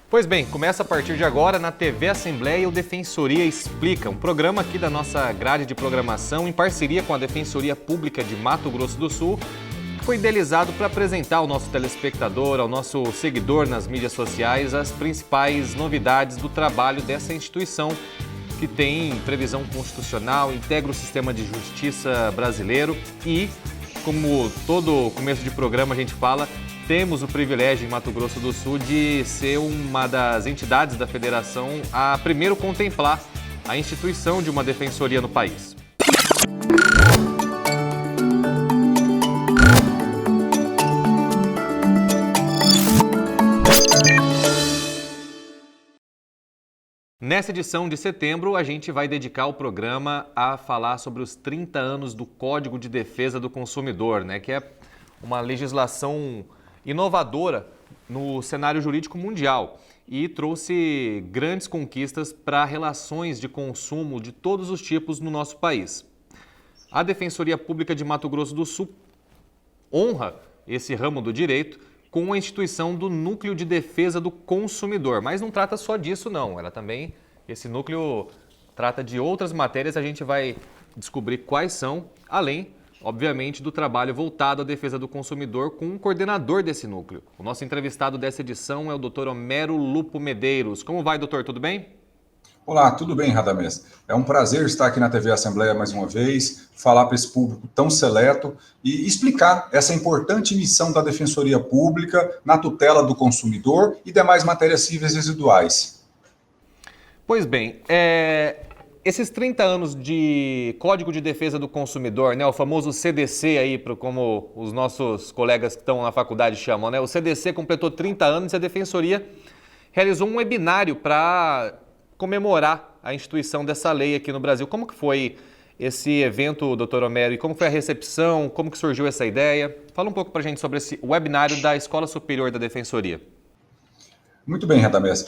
Pois bem, começa a partir de agora na TV Assembleia o Defensoria Explica, um programa aqui da nossa grade de programação em parceria com a Defensoria Pública de Mato Grosso do Sul, que foi idealizado para apresentar ao nosso telespectador, ao nosso seguidor nas mídias sociais, as principais novidades do trabalho dessa instituição que tem previsão constitucional, integra o sistema de justiça brasileiro e, como todo começo de programa a gente fala, temos o privilégio em Mato Grosso do Sul de ser uma das entidades da federação a primeiro contemplar a instituição de uma defensoria no país. Nessa edição de setembro, a gente vai dedicar o programa a falar sobre os 30 anos do Código de Defesa do Consumidor, que é uma legislação inovadora no cenário jurídico mundial e trouxe grandes conquistas para relações de consumo de todos os tipos no nosso país. A Defensoria Pública de Mato Grosso do Sul honra esse ramo do direito com a instituição do Núcleo de Defesa do Consumidor, mas não trata só disso não, esse núcleo trata de outras matérias, a gente vai descobrir quais são, além, obviamente, do trabalho voltado à defesa do consumidor com um coordenador desse núcleo. O nosso entrevistado dessa edição é o Dr. Homero Lupo Medeiros. Como vai, doutor? Tudo bem? Olá, tudo bem, Radamés? É um prazer estar aqui na TV Assembleia mais uma vez, falar para esse público tão seleto e explicar essa importante missão da Defensoria Pública na tutela do consumidor e demais matérias cíveis residuais. Pois bem, esses 30 anos de Código de Defesa do Consumidor, o famoso CDC aí, como os nossos colegas que estão na faculdade chamam, o CDC completou 30 anos e a Defensoria realizou um webinário para comemorar a instituição dessa lei aqui no Brasil. Como que foi esse evento, doutor Homero, e como foi a recepção, como que surgiu essa ideia? Fala um pouco para a gente sobre esse webinário da Escola Superior da Defensoria. Muito bem, Radamés.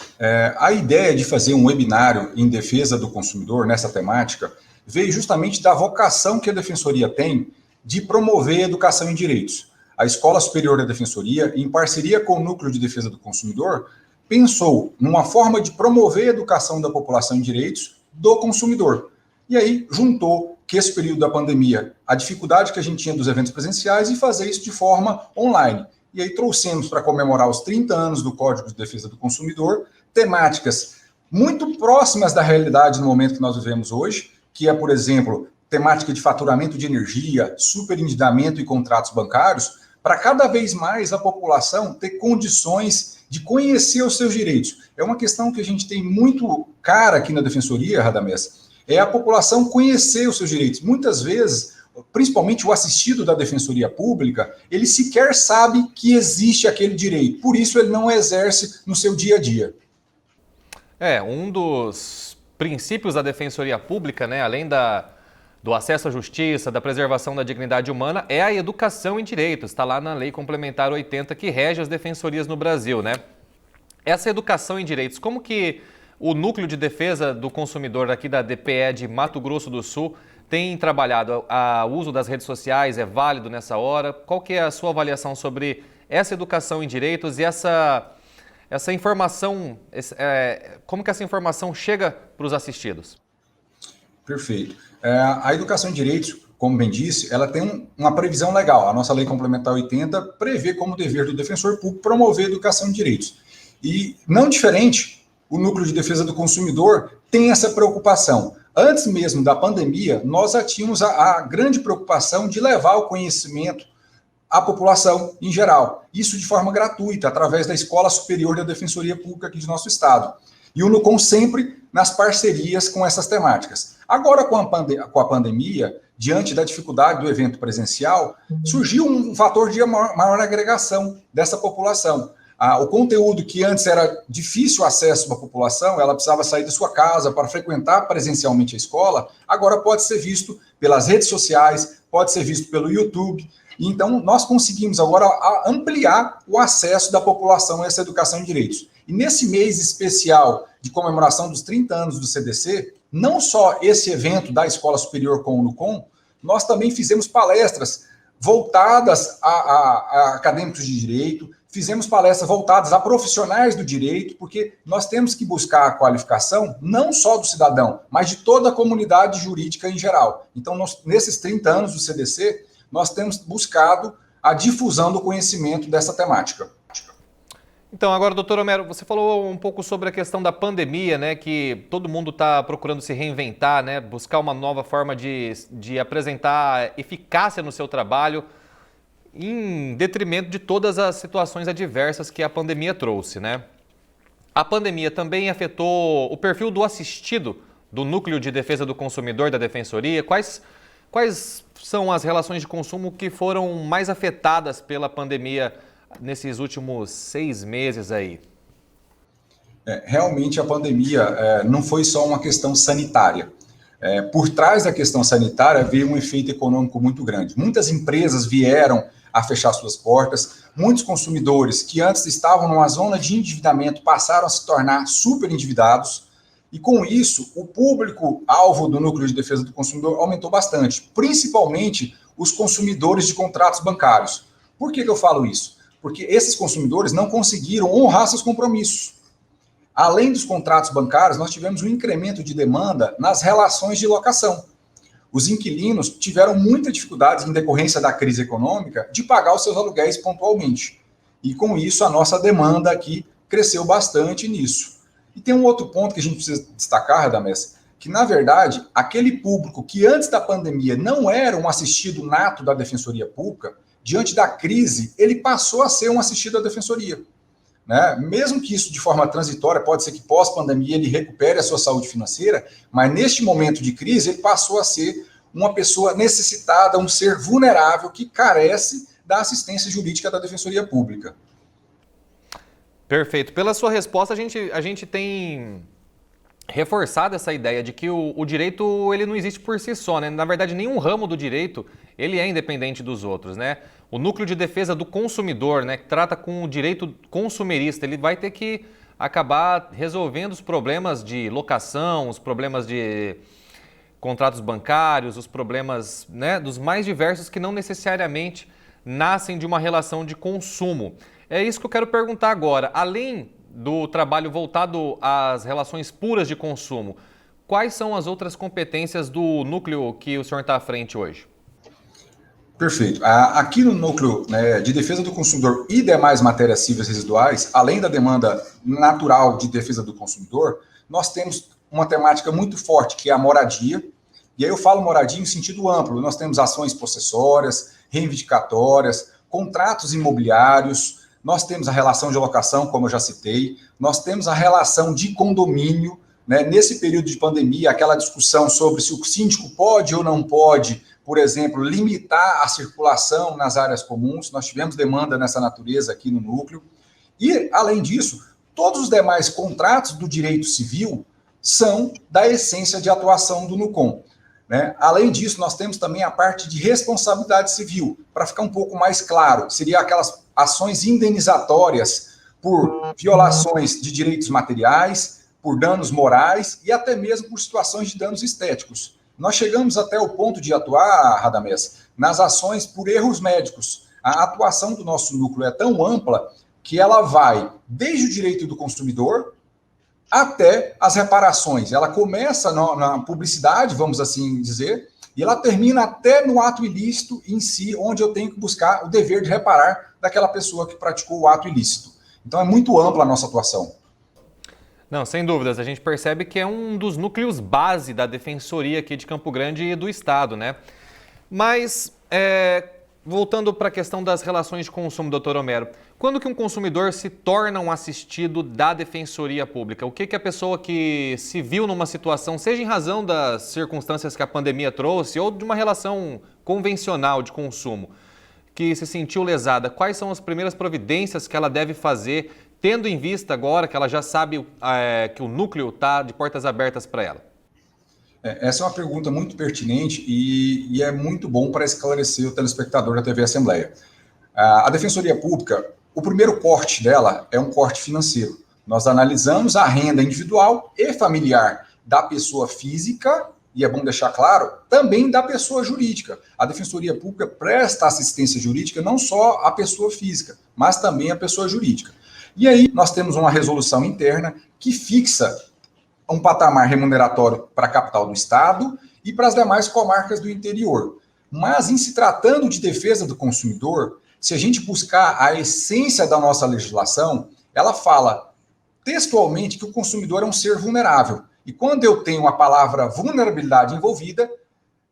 A ideia de fazer um webinário em defesa do consumidor nessa temática veio justamente da vocação que a Defensoria tem de promover a educação em direitos. A Escola Superior da Defensoria, em parceria com o Núcleo de Defesa do Consumidor, pensou numa forma de promover a educação da população em direitos do consumidor. E aí juntou que esse período da pandemia, a dificuldade que a gente tinha dos eventos presenciais e fazer isso de forma online. E aí trouxemos para comemorar os 30 anos do Código de Defesa do Consumidor temáticas muito próximas da realidade no momento que nós vivemos hoje, que é, por exemplo, temática de faturamento de energia, superendividamento e contratos bancários, para cada vez mais a população ter condições de conhecer os seus direitos. É uma questão que a gente tem muito cara aqui na Defensoria, Radamés, é a população conhecer os seus direitos. Muitas vezes, principalmente o assistido da Defensoria Pública, ele sequer sabe que existe aquele direito, por isso ele não exerce no seu dia a dia. Um dos princípios da Defensoria Pública, além do acesso à justiça, da preservação da dignidade humana, é a educação em direitos. Está lá na Lei Complementar 80, que rege as defensorias no Brasil, Essa educação em direitos, como que o Núcleo de Defesa do Consumidor aqui da DPE de Mato Grosso do Sul tem trabalhado? O uso das redes sociais é válido nessa hora? Qual que é a sua avaliação sobre essa educação em direitos e essa informação, como que essa informação chega para os assistidos? Perfeito. A educação em direitos, como bem disse, ela tem uma previsão legal. A nossa Lei Complementar 80 prevê como dever do defensor público promover a educação em direitos. E, não diferente, o Núcleo de Defesa do Consumidor tem essa preocupação. Antes mesmo da pandemia, nós já tínhamos a grande preocupação de levar o conhecimento à população em geral. Isso de forma gratuita, através da Escola Superior da Defensoria Pública aqui do nosso estado. E o NUCOM sempre nas parcerias com essas temáticas. Agora, com a pandemia, diante da dificuldade do evento presencial, surgiu um fator de maior agregação dessa população. O conteúdo que antes era difícil acesso para a população, ela precisava sair da sua casa para frequentar presencialmente a escola, agora pode ser visto pelas redes sociais, pode ser visto pelo YouTube. Então, nós conseguimos agora ampliar o acesso da população a essa educação em direitos. E nesse mês especial de comemoração dos 30 anos do CDC, não só esse evento da Escola Superior com o NUCOM, nós também fizemos palestras voltadas a acadêmicos de direito, fizemos palestras voltadas a profissionais do direito, porque nós temos que buscar a qualificação não só do cidadão, mas de toda a comunidade jurídica em geral. Então, nesses 30 anos do CDC, nós temos buscado a difusão do conhecimento dessa temática. Então, agora, doutor Homero, você falou um pouco sobre a questão da pandemia, né, que todo mundo está procurando se reinventar, né, buscar uma nova forma de apresentar eficácia no seu trabalho, em detrimento de todas as situações adversas que a pandemia trouxe, né? A pandemia também afetou o perfil do assistido do Núcleo de Defesa do Consumidor da Defensoria. Quais são as relações de consumo que foram mais afetadas pela pandemia nesses últimos 6 meses aí? Realmente a pandemia não foi só uma questão sanitária. Por trás da questão sanitária veio um efeito econômico muito grande. Muitas empresas vieram a fechar suas portas, muitos consumidores que antes estavam numa zona de endividamento passaram a se tornar super endividados, e com isso o público-alvo do Núcleo de Defesa do Consumidor aumentou bastante, principalmente os consumidores de contratos bancários. Por que eu falo isso? Porque esses consumidores não conseguiram honrar seus compromissos. Além dos contratos bancários, nós tivemos um incremento de demanda nas relações de locação. Os inquilinos tiveram muita dificuldade, em decorrência da crise econômica, de pagar os seus aluguéis pontualmente. E com isso, a nossa demanda aqui cresceu bastante nisso. E tem um outro ponto que a gente precisa destacar, Radamés, que, na verdade, aquele público que antes da pandemia não era um assistido nato da Defensoria Pública, diante da crise, ele passou a ser um assistido da Defensoria. Né? Mesmo que isso de forma transitória, pode ser que pós-pandemia ele recupere a sua saúde financeira, mas neste momento de crise ele passou a ser uma pessoa necessitada, um ser vulnerável que carece da assistência jurídica da Defensoria Pública. Perfeito. Pela sua resposta, a gente tem reforçado essa ideia de que o direito ele não existe por si só, né? Na verdade, nenhum ramo do direito ele é independente dos outros, né? O Núcleo de Defesa do Consumidor, né, que trata com o direito consumerista, ele vai ter que acabar resolvendo os problemas de locação, os problemas de contratos bancários, os problemas, né, dos mais diversos que não necessariamente nascem de uma relação de consumo. É isso que eu quero perguntar agora. Além do trabalho voltado às relações puras de consumo, quais são as outras competências do núcleo que o senhor está à frente hoje? Perfeito. Aqui no Núcleo, né, de Defesa do Consumidor e demais matérias cíveis residuais, além da demanda natural de defesa do consumidor, nós temos uma temática muito forte, que é a moradia. E aí eu falo moradia em sentido amplo. Nós temos ações possessórias, reivindicatórias, contratos imobiliários, nós temos a relação de locação, como eu já citei, nós temos a relação de condomínio, né? Nesse período de pandemia, aquela discussão sobre se o síndico pode ou não pode, por exemplo, limitar a circulação nas áreas comuns. Nós tivemos demanda nessa natureza aqui no núcleo. E, além disso, todos os demais contratos do direito civil são da essência de atuação do NUCOM. Né? Além disso, nós temos também a parte de responsabilidade civil. Para ficar um pouco mais claro, seria aquelas ações indenizatórias por violações de direitos materiais, por danos morais e até mesmo por situações de danos estéticos. Nós chegamos até o ponto de atuar, Radamés, nas ações por erros médicos. A atuação do nosso núcleo é tão ampla que ela vai desde o direito do consumidor até as reparações. Ela começa na publicidade, vamos assim dizer, e ela termina até no ato ilícito em si, onde eu tenho que buscar o dever de reparar daquela pessoa que praticou o ato ilícito. Então é muito ampla a nossa atuação. Não, sem dúvidas. A gente percebe que é um dos núcleos base da Defensoria aqui de Campo Grande e do Estado, né? Mas, voltando para a questão das relações de consumo, doutor Homero, quando que um consumidor se torna um assistido da Defensoria Pública? O que a pessoa que se viu numa situação, seja em razão das circunstâncias que a pandemia trouxe ou de uma relação convencional de consumo, que se sentiu lesada, quais são as primeiras providências que ela deve fazer, tendo em vista agora que ela já sabe que o núcleo está de portas abertas para ela? Essa é uma pergunta muito pertinente e é muito bom para esclarecer o telespectador da TV Assembleia. A Defensoria Pública, o primeiro corte dela é um corte financeiro. Nós analisamos a renda individual e familiar da pessoa física e é bom deixar claro, também da pessoa jurídica. A Defensoria Pública presta assistência jurídica não só à pessoa física, mas também à pessoa jurídica. E aí nós temos uma resolução interna que fixa um patamar remuneratório para a capital do Estado e para as demais comarcas do interior. Mas, em se tratando de defesa do consumidor, se a gente buscar a essência da nossa legislação, ela fala textualmente que o consumidor é um ser vulnerável. E quando eu tenho a palavra vulnerabilidade envolvida,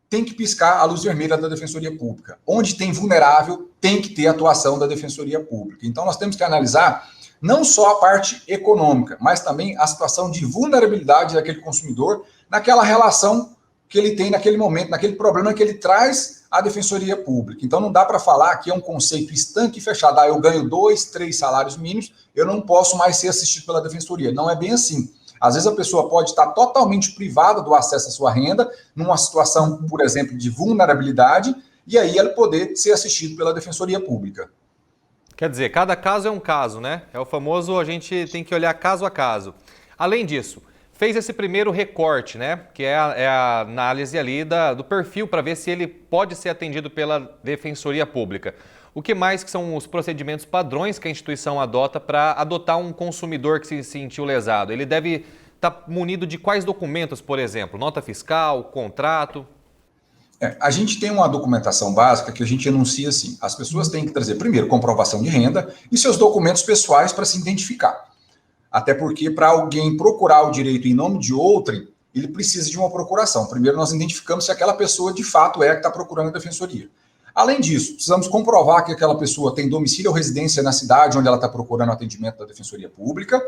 tem que piscar a luz vermelha da Defensoria Pública. Onde tem vulnerável, tem que ter atuação da Defensoria Pública. Então, nós temos que analisar não só a parte econômica, mas também a situação de vulnerabilidade daquele consumidor naquela relação que ele tem naquele momento, naquele problema que ele traz à Defensoria Pública. Então, não dá para falar que é um conceito estanque e fechado. Eu ganho 2, 3 salários mínimos, eu não posso mais ser assistido pela Defensoria. Não é bem assim. Às vezes a pessoa pode estar totalmente privada do acesso à sua renda, numa situação, por exemplo, de vulnerabilidade, e aí ela poder ser assistido pela Defensoria Pública. Quer dizer, cada caso é um caso, né? É o famoso, a gente tem que olhar caso a caso. Além disso, fez esse primeiro recorte, né? Que é a análise ali do perfil para ver se ele pode ser atendido pela Defensoria Pública. O que mais que são os procedimentos padrões que a instituição adota para adotar um consumidor que se sentiu lesado? Ele deve estar munido de quais documentos, por exemplo? Nota fiscal, contrato? A gente tem uma documentação básica que a gente enuncia assim. As pessoas têm que trazer, primeiro, comprovação de renda e seus documentos pessoais para se identificar. Até porque, para alguém procurar o direito em nome de outrem, ele precisa de uma procuração. Primeiro, nós identificamos se aquela pessoa, de fato, é a que está procurando a defensoria. Além disso, precisamos comprovar que aquela pessoa tem domicílio ou residência na cidade onde ela está procurando atendimento da Defensoria Pública.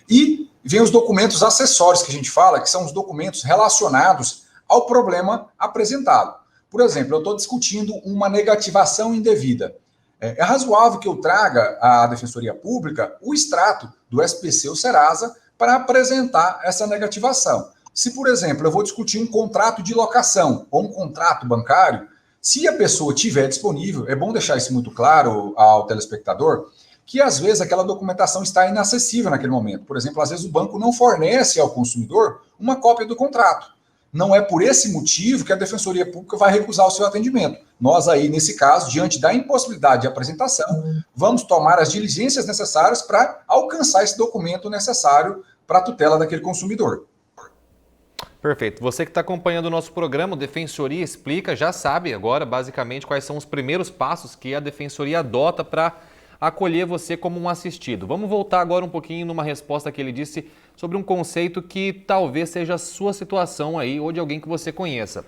E vem os documentos acessórios que a gente fala, que são os documentos relacionados ao problema apresentado. Por exemplo, eu estou discutindo uma negativação indevida. É razoável que eu traga à Defensoria Pública o extrato do SPC ou Serasa para apresentar essa negativação. Se, por exemplo, eu vou discutir um contrato de locação ou um contrato bancário, se a pessoa tiver disponível, é bom deixar isso muito claro ao telespectador, que às vezes aquela documentação está inacessível naquele momento. Por exemplo, às vezes o banco não fornece ao consumidor uma cópia do contrato. Não é por esse motivo que a Defensoria Pública vai recusar o seu atendimento. Nós aí, nesse caso, diante da impossibilidade de apresentação, vamos tomar as diligências necessárias para alcançar esse documento necessário para a tutela daquele consumidor. Perfeito. Você que está acompanhando o nosso programa, o Defensoria Explica, já sabe agora, basicamente, quais são os primeiros passos que a Defensoria adota para acolher você como um assistido. Vamos voltar agora um pouquinho numa resposta que ele disse sobre um conceito que talvez seja a sua situação aí ou de alguém que você conheça.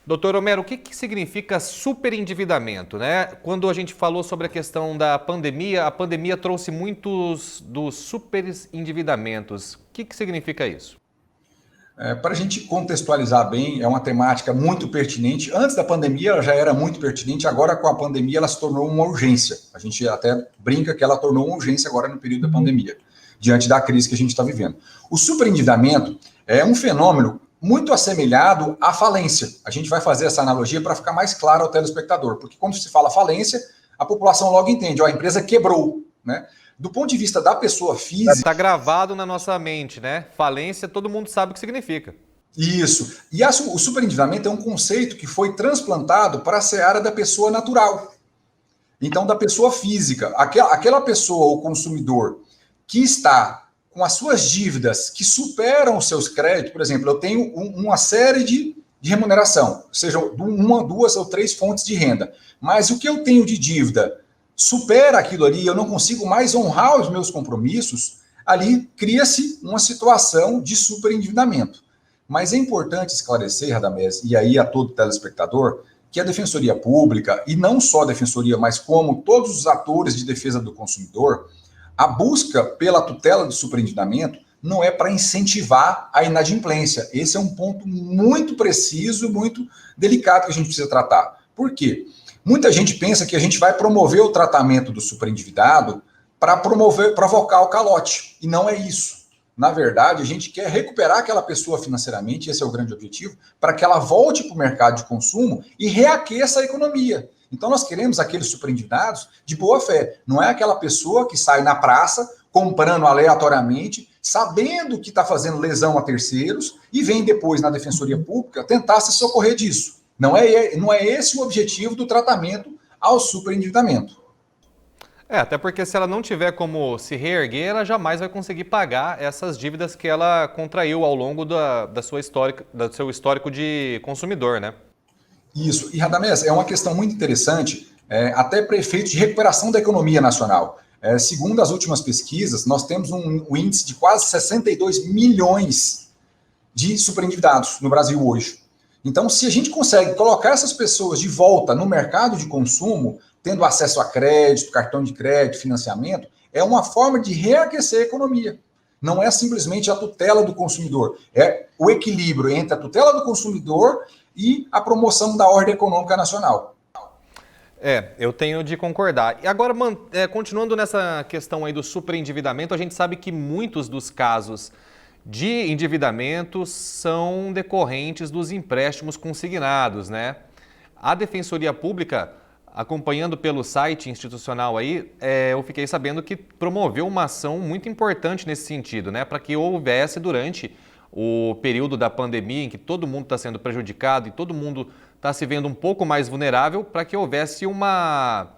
Doutor Homero, o que significa superendividamento, né? Quando a gente falou sobre a questão da pandemia, a pandemia trouxe muitos dos superendividamentos. O que significa isso? Para a gente contextualizar bem, é uma temática muito pertinente. Antes da pandemia, ela já era muito pertinente, agora com a pandemia ela se tornou uma urgência. A gente até brinca que ela tornou uma urgência agora no período da pandemia, diante da crise que a gente está vivendo. O superendividamento é um fenômeno muito assemelhado à falência. A gente vai fazer essa analogia para ficar mais claro ao telespectador, porque quando se fala falência, a população logo entende, a empresa quebrou, né? Do ponto de vista da pessoa física... Está gravado na nossa mente, né? Falência, todo mundo sabe o que significa. Isso. E o superendividamento é um conceito que foi transplantado para a seara da pessoa natural. Então, da pessoa física. Aquela pessoa, o consumidor, que está com as suas dívidas que superam os seus créditos, por exemplo, eu tenho uma série de remuneração, seja uma, 2 ou 3 fontes de renda. Mas o que eu tenho de dívida supera aquilo ali, eu não consigo mais honrar os meus compromissos, ali cria-se uma situação de superendividamento. Mas é importante esclarecer, Radamés, e aí a todo telespectador, que a Defensoria Pública, e não só a Defensoria, mas como todos os atores de defesa do consumidor, a busca pela tutela do superendividamento não é para incentivar a inadimplência. Esse é um ponto muito preciso, muito delicado que a gente precisa tratar. Por quê? Muita gente pensa que a gente vai promover o tratamento do superendividado para provocar o calote. E não é isso. Na verdade, a gente quer recuperar aquela pessoa financeiramente, esse é o grande objetivo, para que ela volte para o mercado de consumo e reaqueça a economia. Então, nós queremos aqueles superendividados de boa fé. Não é aquela pessoa que sai na praça comprando aleatoriamente, sabendo que está fazendo lesão a terceiros e vem depois na Defensoria Pública tentar se socorrer disso. Não é esse o objetivo do tratamento ao superendividamento. Até porque se ela não tiver como se reerguer, ela jamais vai conseguir pagar essas dívidas que ela contraiu ao longo do seu histórico de consumidor, né? Isso. E, Radamés, é uma questão muito interessante, até para efeitos de recuperação da economia nacional. Segundo as últimas pesquisas, nós temos um índice de quase 62 milhões de superendividados no Brasil hoje. Então, se a gente consegue colocar essas pessoas de volta no mercado de consumo, tendo acesso a crédito, cartão de crédito, financiamento, é uma forma de reaquecer a economia. Não é simplesmente a tutela do consumidor, é o equilíbrio entre a tutela do consumidor e a promoção da ordem econômica nacional. Eu tenho de concordar. E agora, continuando nessa questão aí do superendividamento, a gente sabe que muitos dos casos de endividamento são decorrentes dos empréstimos consignados, né? A Defensoria Pública, acompanhando pelo site institucional aí, eu fiquei sabendo que promoveu uma ação muito importante nesse sentido, né? Para que houvesse durante o período da pandemia em que todo mundo está sendo prejudicado e todo mundo está se vendo um pouco mais vulnerável, para que houvesse uma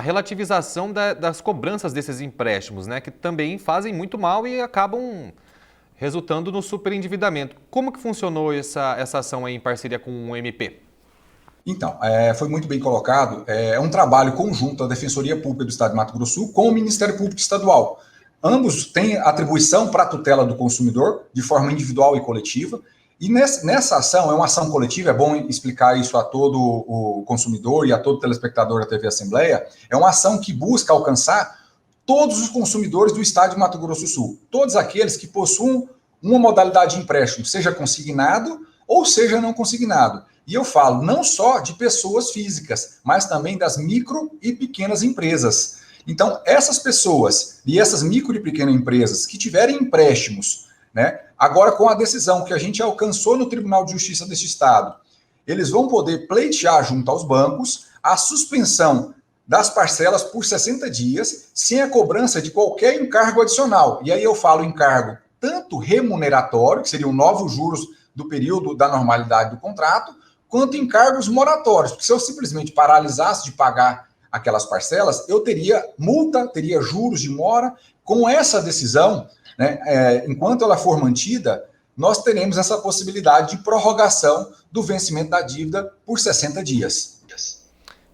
relativização das cobranças desses empréstimos, né? Que também fazem muito mal e acabam resultando no superendividamento. Como que funcionou essa ação aí em parceria com o MP? Então, foi muito bem colocado. É um trabalho conjunto da Defensoria Pública do Estado de Mato Grosso do Sul com o Ministério Público Estadual. Ambos têm atribuição para a tutela do consumidor, de forma individual e coletiva. E nessa ação, é uma ação coletiva, é bom explicar isso a todo o consumidor e a todo telespectador da TV Assembleia, é uma ação que busca alcançar todos os consumidores do Estado de Mato Grosso do Sul, todos aqueles que possuam uma modalidade de empréstimo, seja consignado ou seja não consignado. E eu falo não só de pessoas físicas, mas também das micro e pequenas empresas. Então, essas pessoas e essas micro e pequenas empresas que tiverem empréstimos, né, agora com a decisão que a gente alcançou no Tribunal de Justiça deste Estado, eles vão poder pleitear junto aos bancos a suspensão das parcelas por 60 dias, sem a cobrança de qualquer encargo adicional. E aí eu falo encargo tanto remuneratório, que seriam novos juros do período da normalidade do contrato, quanto encargos moratórios, porque se eu simplesmente paralisasse de pagar aquelas parcelas, eu teria multa, teria juros de mora. Com essa decisão, né, enquanto ela for mantida, nós teremos essa possibilidade de prorrogação do vencimento da dívida por 60 dias.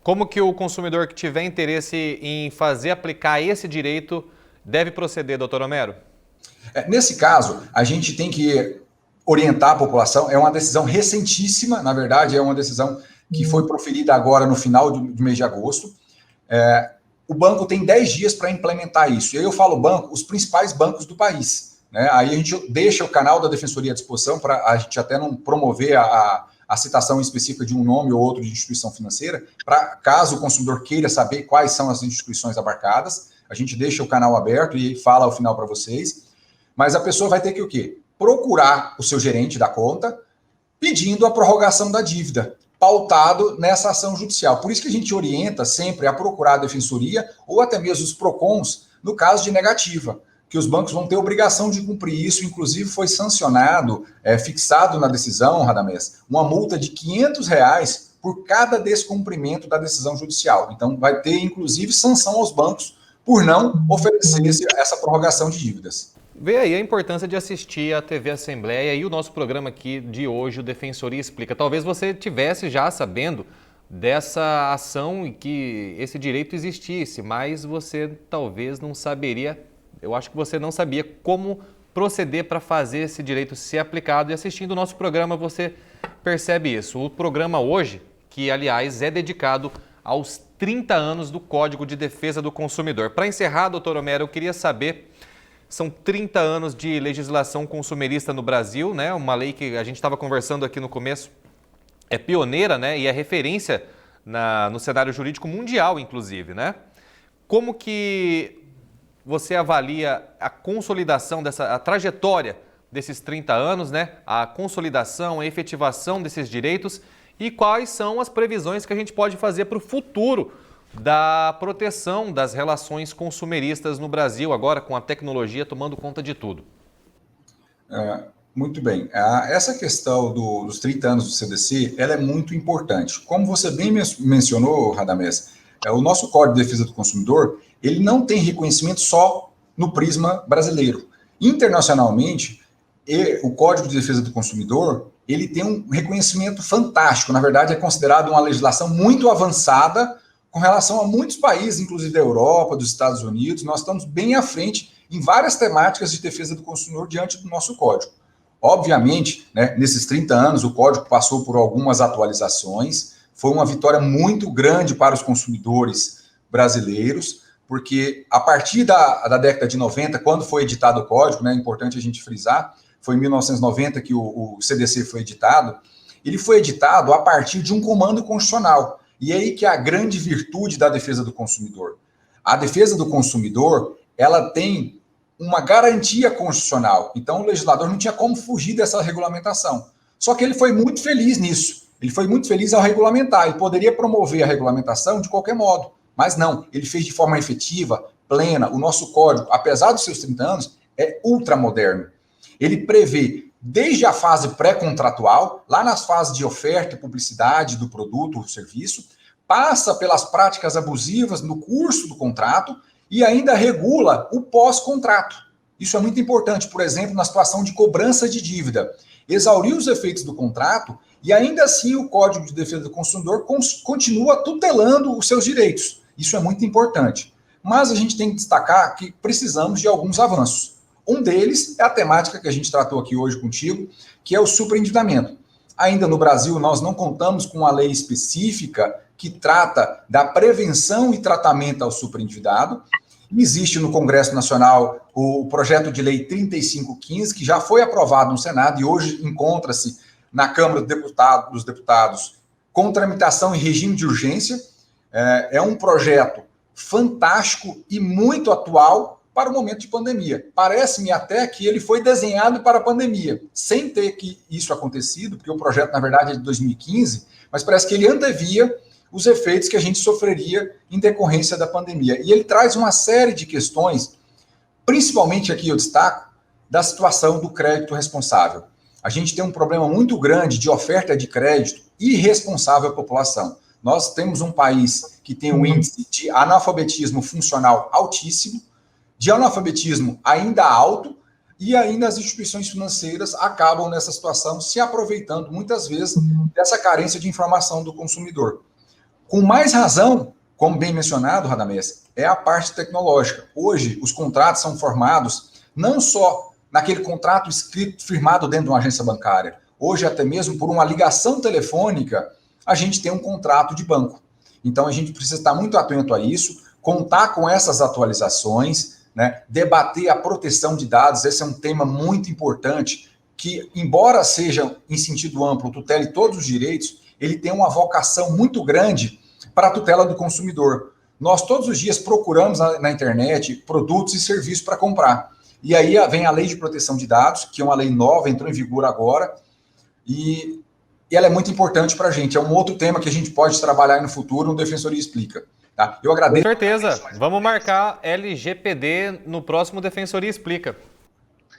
Como que o consumidor que tiver interesse em fazer aplicar esse direito deve proceder, doutor Homero? Nesse caso, a gente tem que orientar a população. É uma decisão recentíssima, na verdade, é uma decisão que foi proferida agora no final do mês de agosto. O banco tem 10 dias para implementar isso. E aí eu falo banco, os principais bancos do país, né? Aí a gente deixa o canal da Defensoria à disposição para a gente até não promover a citação específica de um nome ou outro de instituição financeira, para caso o consumidor queira saber quais são as instituições abarcadas, a gente deixa o canal aberto e fala ao final para vocês. Mas a pessoa vai ter que o quê? Procurar o seu gerente da conta pedindo a prorrogação da dívida, pautado nessa ação judicial. Por isso que a gente orienta sempre a procurar a defensoria ou até mesmo os PROCONs no caso de negativa, que os bancos vão ter obrigação de cumprir isso. Inclusive foi sancionado, fixado na decisão, Radamés, uma multa de R$500 por cada descumprimento da decisão judicial. Então vai ter inclusive sanção aos bancos por não oferecer essa prorrogação de dívidas. Vê aí a importância de assistir a TV Assembleia e o nosso programa aqui de hoje, o Defensoria Explica. Talvez você tivesse já sabendo dessa ação e que esse direito existisse, mas você talvez não saberia, eu acho que você não sabia como proceder para fazer esse direito ser aplicado, e assistindo o nosso programa você percebe isso. O programa hoje, que aliás é dedicado aos 30 anos do Código de Defesa do Consumidor. Para encerrar, doutor Homero, eu queria saber... São 30 anos de legislação consumerista no Brasil, né? Uma lei que a gente estava conversando aqui no começo, é pioneira, né? E é referência no cenário jurídico mundial, inclusive, né? Como que você avalia a consolidação a trajetória desses 30 anos, né? A consolidação, a efetivação desses direitos e quais são as previsões que a gente pode fazer para o futuro da proteção das relações consumeristas no Brasil, agora com a tecnologia tomando conta de tudo. Muito bem. Essa questão dos 30 anos do CDC, ela é muito importante. Como você bem mencionou, Radamés, o nosso Código de Defesa do Consumidor, ele não tem reconhecimento só no prisma brasileiro. Internacionalmente, o Código de Defesa do Consumidor, ele tem um reconhecimento fantástico. Na verdade, é considerado uma legislação muito avançada com relação a muitos países, inclusive da Europa, dos Estados Unidos. Nós estamos bem à frente em várias temáticas de defesa do consumidor diante do nosso código. Obviamente, né, nesses 30 anos, o código passou por algumas atualizações, foi uma vitória muito grande para os consumidores brasileiros, porque a partir da década de 90, quando foi editado o código, né, é importante a gente frisar, foi em 1990 que o CDC foi editado, ele foi editado a partir de um comando constitucional, e é aí que é a grande virtude da defesa do consumidor. A defesa do consumidor, ela tem uma garantia constitucional. Então, o legislador não tinha como fugir dessa regulamentação. Só que ele foi muito feliz nisso. Ele foi muito feliz ao regulamentar. Ele poderia promover a regulamentação de qualquer modo. Mas não, ele fez de forma efetiva, plena. O nosso código, apesar dos seus 30 anos, é ultramoderno. Ele prevê, desde a fase pré-contratual, lá nas fases de oferta e publicidade do produto ou serviço, passa pelas práticas abusivas no curso do contrato, e ainda regula o pós-contrato. Isso é muito importante, por exemplo, na situação de cobrança de dívida. Exaurir os efeitos do contrato e ainda assim o Código de Defesa do Consumidor continua tutelando os seus direitos. Isso é muito importante. Mas a gente tem que destacar que precisamos de alguns avanços. Um deles é a temática que a gente tratou aqui hoje contigo, que é o superendividamento. Ainda no Brasil, nós não contamos com uma lei específica que trata da prevenção e tratamento ao superendividado. Existe no Congresso Nacional o projeto de lei 3515, que já foi aprovado no Senado e hoje encontra-se na Câmara dos Deputados com tramitação em regime de urgência. É um projeto fantástico e muito atual para o momento de pandemia. Parece-me até que ele foi desenhado para a pandemia, sem ter que isso acontecido, porque o projeto, na verdade, é de 2015, mas parece que ele antevia os efeitos que a gente sofreria em decorrência da pandemia. E ele traz uma série de questões, principalmente aqui eu destaco, da situação do crédito responsável. A gente tem um problema muito grande de oferta de crédito irresponsável à população. Nós temos um país que tem um índice de analfabetismo funcional altíssimo, de analfabetismo ainda alto, e ainda as instituições financeiras acabam nessa situação se aproveitando muitas vezes dessa carência de informação do consumidor. Com mais razão, como bem mencionado, Radamés, é a parte tecnológica. Hoje, os contratos são formados não só naquele contrato escrito, firmado dentro de uma agência bancária. Hoje, até mesmo por uma ligação telefônica, a gente tem um contrato de banco. Então, a gente precisa estar muito atento a isso, contar com essas atualizações, né, debater a proteção de dados. Esse é um tema muito importante, que, embora seja em sentido amplo, tutele todos os direitos, ele tem uma vocação muito grande para a tutela do consumidor. Nós todos os dias procuramos na internet produtos e serviços para comprar. E aí vem a Lei de Proteção de Dados, que é uma lei nova, entrou em vigor agora, e ela é muito importante para a gente. É um outro tema que a gente pode trabalhar no futuro, no Defensoria Explica. Tá? Eu agradeço. Com certeza. Vamos marcar LGPD no próximo Defensoria Explica.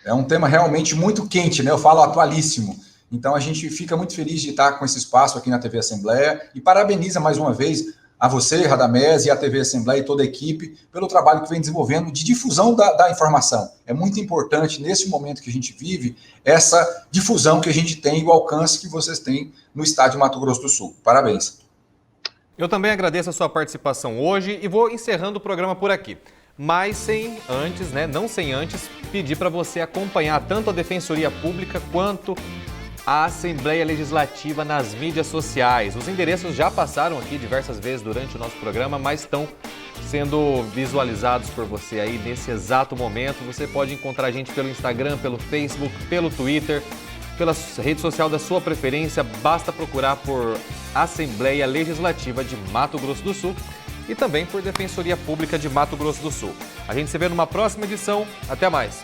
É um tema realmente muito quente, né? Eu falo atualíssimo. Então, a gente fica muito feliz de estar com esse espaço aqui na TV Assembleia e parabeniza mais uma vez a você, Radamés, e a TV Assembleia e toda a equipe pelo trabalho que vem desenvolvendo de difusão da informação. É muito importante, nesse momento que a gente vive, essa difusão que a gente tem e o alcance que vocês têm no estado de Mato Grosso do Sul. Parabéns. Eu também agradeço a sua participação hoje e vou encerrando o programa por aqui. Mas sem antes, não sem antes, pedir para você acompanhar tanto a Defensoria Pública quanto a Assembleia Legislativa nas mídias sociais. Os endereços já passaram aqui diversas vezes durante o nosso programa, mas estão sendo visualizados por você aí nesse exato momento. Você pode encontrar a gente pelo Instagram, pelo Facebook, pelo Twitter, pela rede social da sua preferência. Basta procurar por Assembleia Legislativa de Mato Grosso do Sul e também por Defensoria Pública de Mato Grosso do Sul. A gente se vê numa próxima edição. Até mais!